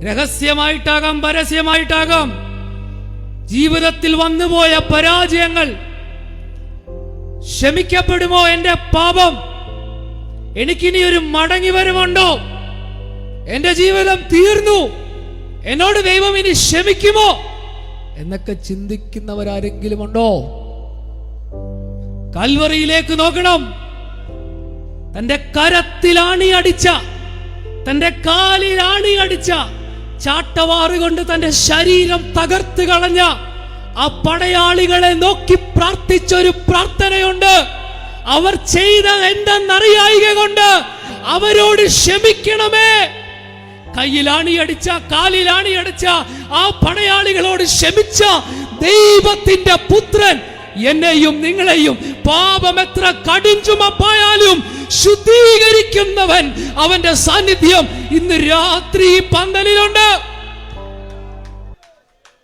രഹസ്യമായിട്ടാകാം പരസ്യമായിട്ടാകാം, ജീവിതത്തിൽ വന്നുപോയ പരാജയങ്ങൾ ക്ഷമിക്കപ്പെടുമോ? എന്റെ പാപം എനിക്കിനി ഒരു മടങ്ങി വരവുണ്ടോ? എന്റെ ജീവിതം തീർന്നു, എന്നോട് ദൈവം ഇനി ക്ഷമിക്കുമോ എന്നൊക്കെ ചിന്തിക്കുന്നവരാരെങ്കിലും ഉണ്ടോ? കൽവറിയിലേക്ക് നോക്കണം. തന്റെ കരത്തിൽ ആണിയടിച്ച, തന്റെ കാലിൽ ആണിയടിച്ച, ചാട്ടവാറുകൊണ്ട് തന്റെ ശരീരം തകർത്ത് കളഞ്ഞ ആ പടയാളികളെ നോക്കി പ്രാർത്ഥിച്ച ഒരു പ്രാർത്ഥനയുണ്ട്. അവർ ചെയ്തത് എന്തെന്നറിയായിക കൊണ്ട് അവരോട് ക്ഷമിക്കണമേ. കയ്യിലാണിയടിച്ച, കാലിലാണിയടിച്ച ആ പടയാളികളോട് ക്ഷമിച്ച ദൈവത്തിന്റെ പുത്രൻ എന്നെയും നിങ്ങളെയും പാപം എത്ര കടുംചുമപ്പായാലും ശുദ്ധീകരിക്കുന്നവൻ, അവന്റെ സാന്നിധ്യം ഇന്ന് രാത്രി പന്തലിലുണ്ട്.